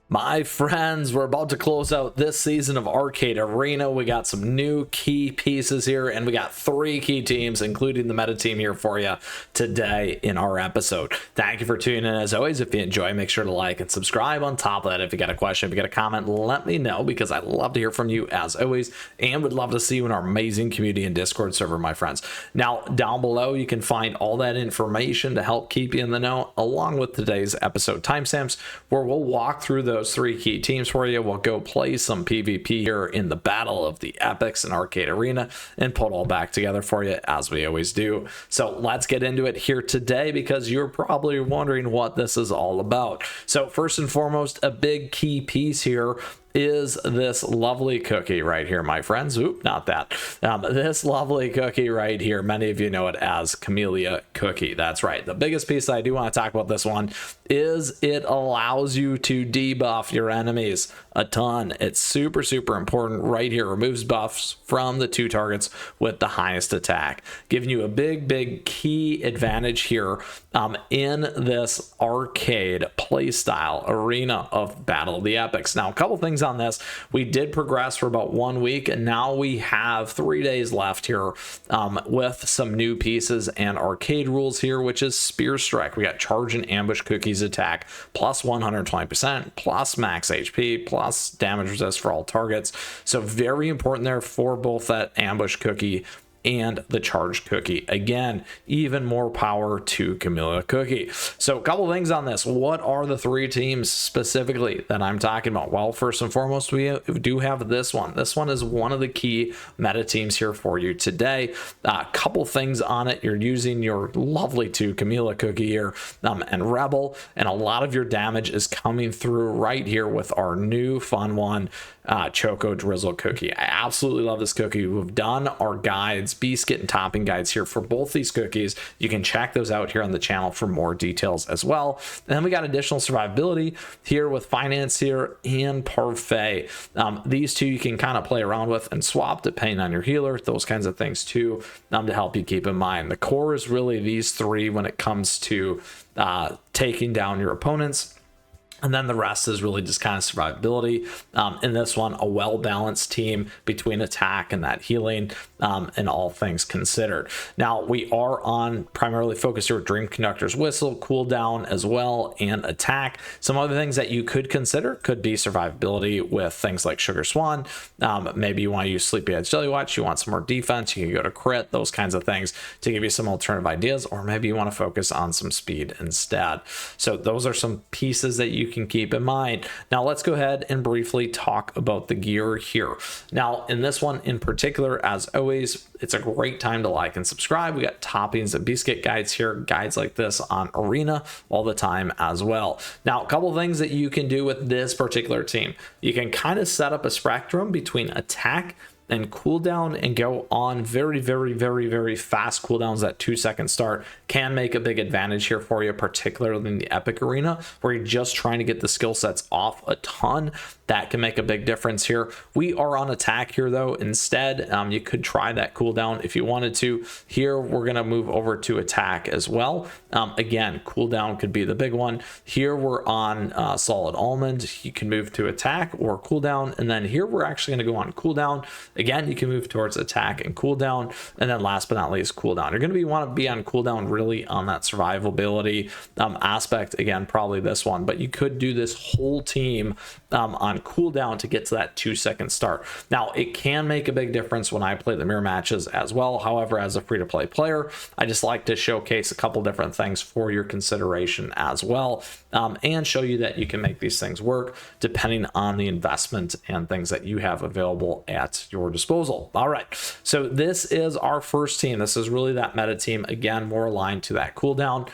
My friends, we're about to close out this season of Arcade Arena. We got some new key pieces here, and we got 3 key teams, including the meta team here for you today in our episode. Thank you for tuning in. As always, if you enjoy, make sure to like and subscribe. On top of that, if you got a question, if you got a comment, let me know, because I love to hear from you as always, and would love to see you in our amazing community and Discord server, my friends. Now, down below, you can find all that information to help keep you in the know, along with today's episode timestamps, where we'll walk through those 3 key teams for you. We'll go play some PvP here in the Battle of the Epics in Arcade Arena and put it all back together for you, as we always do. So let's get into it here today, because you're probably wondering what this is all about. So first and foremost, a big key piece here is this lovely cookie right here, my friends. Oop, not that. This lovely cookie right here. Many of you know it as Chamelea Cookie. That's right. The biggest piece I do want to talk about this one is it allows you to debuff your enemies a ton. It's super, super important right here. Removes buffs from the 2 targets with the highest attack, giving you a big key advantage here in this arcade playstyle arena of Battle of the Epics. Now, a couple things on this. We did progress for about 1 week, and now we have 3 days left here with some new pieces and arcade rules here, which is Spear Strike. We got Charge and Ambush Cookies attack plus 120%, plus max HP, plus damage resist for all targets. So very important there for both that Ambush Cookie and the Charge Cookie. Again, even more power to Chamelea Cookie. So a couple things on this. What are the 3 teams specifically that I'm talking about? Well, first and foremost, we do have this one. This one is one of the key meta teams here for you today. A couple things on it. You're using your lovely 2 Chamelea Cookie here and Rebel, and a lot of your damage is coming through right here with our new fun one, Choco Drizzle Cookie. I absolutely love this cookie. We've done our guides, biscuit and topping guides here for both these cookies. You can check those out here on the channel for more details as well. And then we got additional survivability here with Financier and Parfait. These 2 you can kind of play around with and swap depending on your healer, those kinds of things too, to help you keep in mind. The core is really these 3 when it comes to taking down your opponents. And then the rest is really just kind of survivability. In this one, a well-balanced team between attack and that healing, and all things considered. Now, we are on primarily focused here with Dream Conductor's Whistle, cooldown as well, and attack. Some other things that you could consider could be survivability with things like Sugar Swan. Maybe you want to use Sleepyhead's Jelly Watch. You want some more defense. You can go to crit, those kinds of things to give you some alternative ideas. Or maybe you want to focus on some speed instead. So those are some pieces that you can keep in mind. Now let's go ahead and briefly talk about the gear here. Now in this one in particular, as always, it's a great time to like and subscribe. We got toppings and biscuit guides here, guides like this on Arena all the time as well. Now a couple things that you can do with this particular team. You can kind of set up a spectrum between attack and cooldown and go on very fast cooldowns. That 2-second start can make a big advantage here for you, particularly in the Epic Arena, where you're just trying to get the skill sets off a ton. That can make a big difference here. We are on attack here though. Instead, you could try that cooldown if you wanted to. Here we're going to move over to attack as well. Again, cooldown could be the big one. Here we're on Solid Almond. You can move to attack or cooldown, and then here we're actually going to go on cooldown. Again, you can move towards attack and cooldown, and then last but not least, cooldown. You're going to want to be on cooldown really on that survivability aspect. Again, probably this one, but you could do this whole team on cooldown to get to that 2-second start. Now, it can make a big difference when I play the mirror matches as well. However, as a free-to-play player, I just like to showcase a couple different things for your consideration as well, and show you that you can make these things work depending on the investment and things that you have available at your disposal. All right, so this is our first team. This is really that meta team, again, more aligned to that cooldown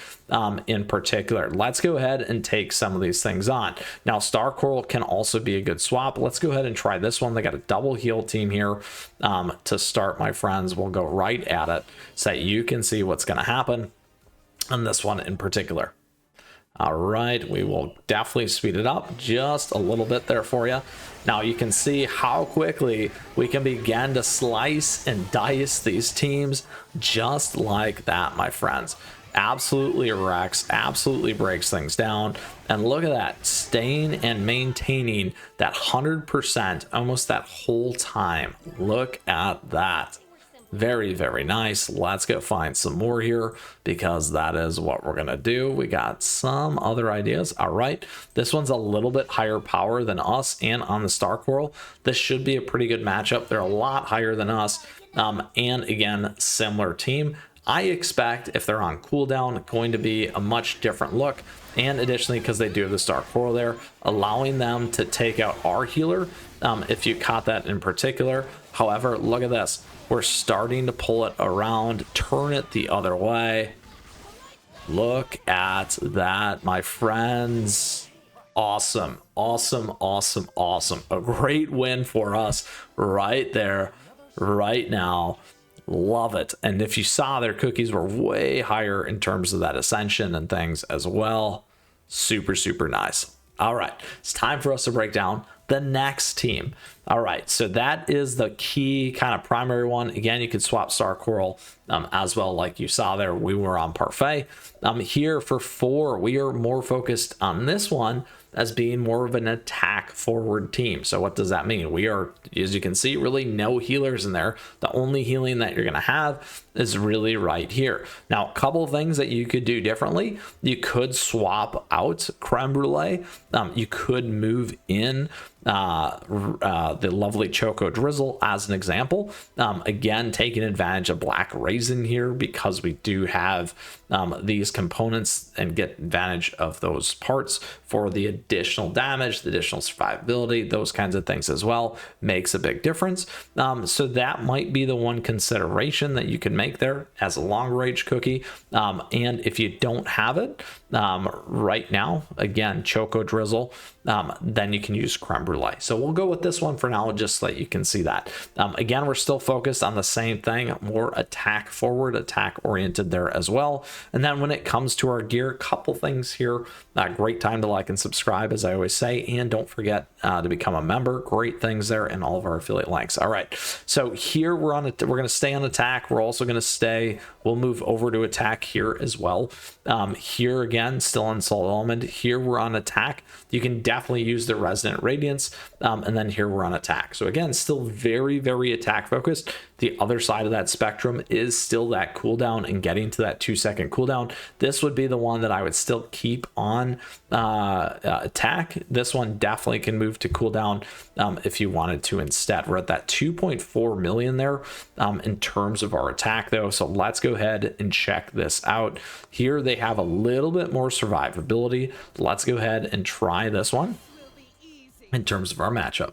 in particular. Let's go ahead and take some of these things on. Now, Star Coral can also be a good swap. Let's go ahead and try this one. They got a double heal team here to start, my friends. We'll go right at it so that you can see what's going to happen on this one in particular. All right, we will definitely speed it up just a little bit there for you. Now you can see how quickly we can begin to slice and dice these teams just like that, my friends. Absolutely wrecks, absolutely breaks things down. And look at that, staying and maintaining that 100% almost that whole time. Look at that. Very, very nice. Let's go find some more here, because that is what we're gonna do. We got some other ideas. All right, this one's a little bit higher power than us and on the Star Coral. This should be a pretty good matchup. They're a lot higher than us, and again, similar team. I expect if they're on cooldown, going to be a much different look. And additionally, because they do have the Star Coral there, allowing them to take out our healer, if you caught that in particular. However, look at this. We're starting to pull it around, turn it the other way. Look at that, my friends. Awesome, awesome, awesome, awesome. A great win for us right there, right now. Love it. And if you saw, their cookies were way higher in terms of that ascension and things as well. Super, super nice. All right, it's time for us to break down the next team. All right, so that is the key kind of primary one. Again, you could swap Star Coral as well, like you saw there. We were on Parfait. Here for 4, we are more focused on this one as being more of an attack forward team. So what does that mean? We are, as you can see, really no healers in there. The only healing that you're going to have is really right here. Now, a couple of things that you could do differently. You could swap out Creme Brulee. You could move in the lovely Choco Drizzle as an example. Again, taking advantage of Black Raisin here, because we do have these components and get advantage of those parts for the additional damage, the additional survivability, those kinds of things as well. Makes a big difference. So that might be the one consideration that you can make there as a long range cookie. And if you don't have it right now, again, Choco Drizzle, then you can use Creme Brulee. So we'll go with this one for now, just so that you can see that. Again, we're still focused on the same thing, more attack forward, attack oriented there as well. And then when it comes to our gear, a couple things here. Great time to like and subscribe, as I always say, and don't forget to become a member. Great things there in all of our affiliate links. All right, so here we're going to stay on attack. We're also going to stay, we'll move over to attack here as well. Here again, still on Soul Element. Here we're on attack. You can definitely use the Resonant Radiance, and then here we're on attack. So again, still very, very attack focused. The other side of that spectrum is still that cooldown and getting to that 2-second cooldown. This would be the one that I would still keep on attack. This one definitely can move to cooldown if you wanted to instead. We're at that 2.4 million there in terms of our attack though. So let's go ahead and check this out. Here they have a little bit more survivability. Let's go ahead and try this one in terms of our matchup.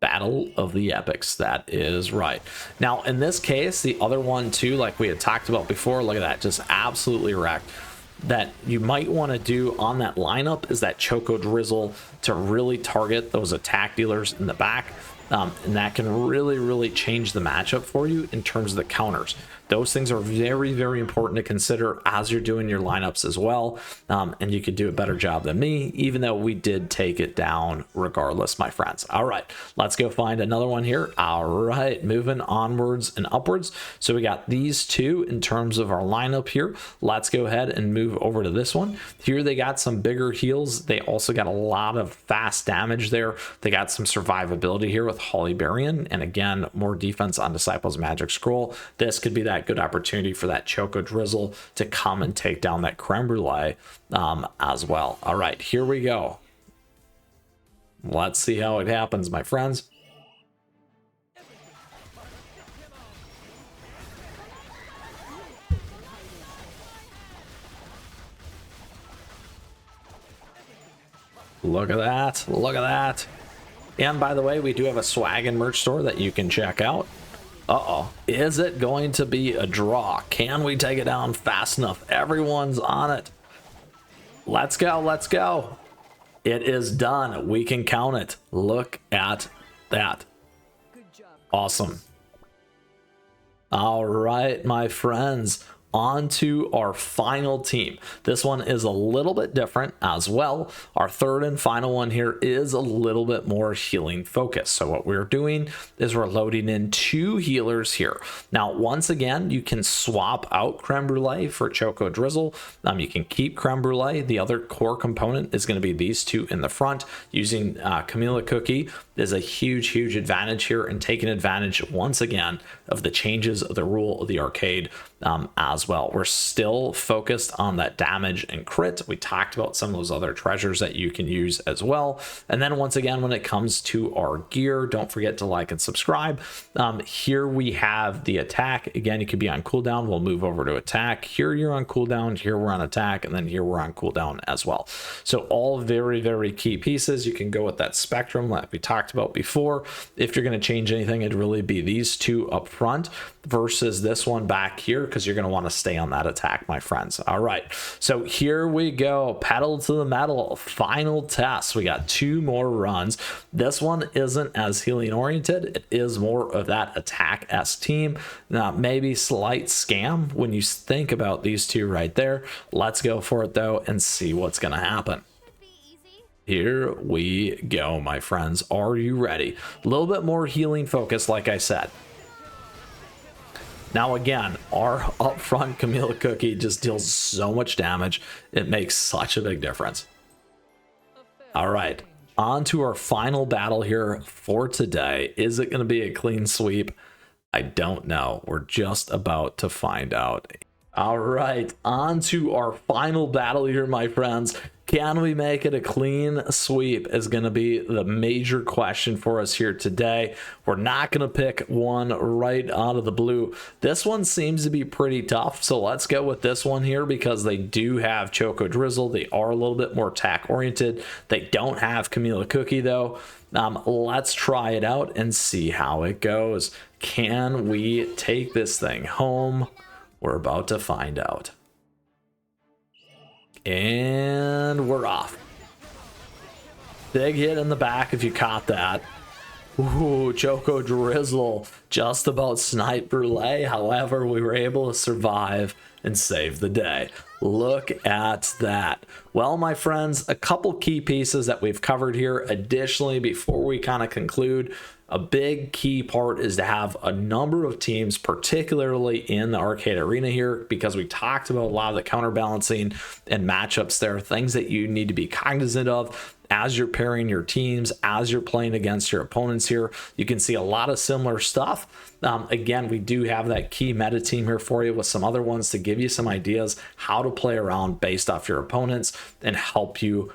Battle of the Epics. That is right. Now, in this case, the other one too, like we had talked about before, look at that, just absolutely wrecked. That you might want to do on that lineup is that Choco Drizzle to really target those attack dealers in the back. And that can really, really change the matchup for you in terms of the counters. Those things are very, very important to consider as you're doing your lineups as well. And you could do a better job than me, even though we did take it down regardless, my friends. All right, let's go find another one here. All right, moving onwards and upwards. So we got these two in terms of our lineup here. Let's go ahead and move over to this one. Here they got some bigger heals. They also got a lot of fast damage there. They got some survivability here with Holly Berrien. And again, more defense on Disciples Magic Scroll. This could be that good opportunity for that Choco Drizzle to come and take down that Creme Brulee as well. All right, here we go. Let's see how it happens, my friends. Look at that. Look at that. And by the way, we do have a swag and merch store that you can check out. Uh-oh, is it going to be a draw? Can we take it down fast enough? Everyone's on it. Let's go, let's go. It is done. We can count it. Look at that. Awesome. All right, my friends. on to our final team. This one is a little bit different as well. Our third and final one here is a little bit more healing focused. So what we're doing is we're loading in 2 healers here. Now, once again, you can swap out Creme Brulee for Choco Drizzle. You can keep Creme Brulee. The other core component is going to be these 2 in the front. Using Chamelea Cookie is a huge advantage here, and taking advantage once again of the changes of the rule of the arcade as well. We're still focused on that damage and crit. We talked about some of those other treasures that you can use as well. And then once again, when it comes to our gear, don't forget to like and subscribe. Here we have the attack. Again, you could be on cooldown. We'll move over to attack. Here you're on cooldown. Here we're on attack. And then here we're on cooldown as well. So all very key pieces. You can go with that spectrum that we talked about before. If you're going to change anything, it'd really be these 2 up front versus this one back here, because you're going to want to stay on that attack, my friends. All right, so here we go, pedal to the metal, final test. We got 2 more runs. This one isn't as healing oriented. It is more of that attack-esque team. Now, maybe slight scam when you think about these 2 right there. Let's go for it though and see what's going to happen. Here we go, my friends. Are you ready? A little bit more healing focus, like I said. Now again, our upfront Chamelea Cookie just deals so much damage. It makes such a big difference. All right, on to our final battle here for today. Is it going to be a clean sweep? I don't know. We're just about to find out. All right, on to our final battle here, my friends. Can we make it a clean sweep is going to be the major question for us here today. We're not going to pick one right out of the blue. This one seems to be pretty tough, so let's go with this one here because they do have Choco Drizzle. They are a little bit more attack oriented. They don't have Chamelea Cookie though. Let's try it out and see how it goes. Can we take this thing home? We're about to find out. And we're off. Big hit in the back if you caught that. Ooh, Choco Drizzle just about sniped Brulee. However, we were able to survive and save the day. Look at that. Well, my friends, a couple key pieces that we've covered here. Additionally, before we kind of conclude, a big key part is to have a number of teams, particularly in the arcade arena here, because we talked about a lot of the counterbalancing and matchups there, things that you need to be cognizant of as you're pairing your teams, as you're playing against your opponents here. You can see a lot of similar stuff. Again, we do have that key meta team here for you with some other ones to give you some ideas how to play around based off your opponents and help you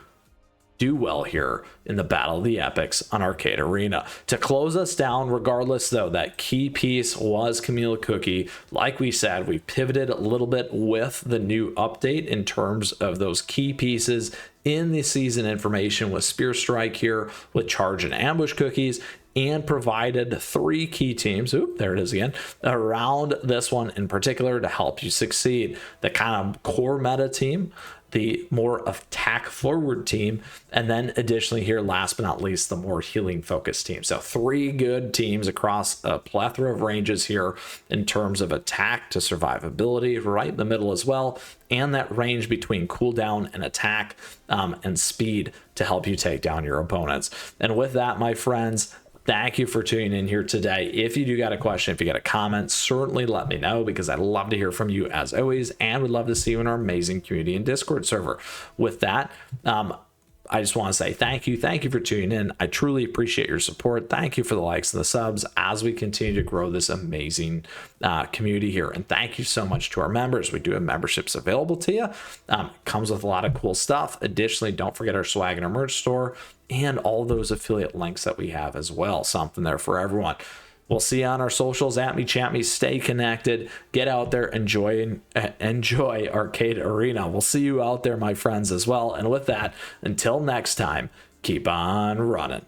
do well here in the Battle of the Epics on Arcade Arena. To close us down, regardless though, that key piece was Chamelea Cookie. Like we said, we pivoted a little bit with the new update in terms of those key pieces in the season information with Spear Strike here, with Charge and Ambush Cookies, and provided 3 key teams, oop, there it is again, around this one in particular to help you succeed. The kind of core meta team, the more attack forward team, and then additionally here, last but not least, the more healing focused team. So 3 good teams across a plethora of ranges here in terms of attack to survivability, right in the middle as well, and that range between cooldown and attack and speed to help you take down your opponents. And with that, my friends, thank you for tuning in here today. If you do got a question, if you got a comment, certainly let me know because I'd love to hear from you as always, and would love to see you in our amazing community and Discord server. With that, I just want to say thank you. Thank you for tuning in. I truly appreciate your support. Thank you for the likes and the subs as we continue to grow this amazing community here. And thank you so much to our members. We do have memberships available to you. Comes with a lot of cool stuff. Additionally, don't forget our swag and our merch store and all those affiliate links that we have as well. Something there for everyone. We'll see you on our socials. At me, chat me, stay connected, get out there, enjoy Arcade Arena. We'll see you out there, my friends, as well. And with that, until next time, keep on running.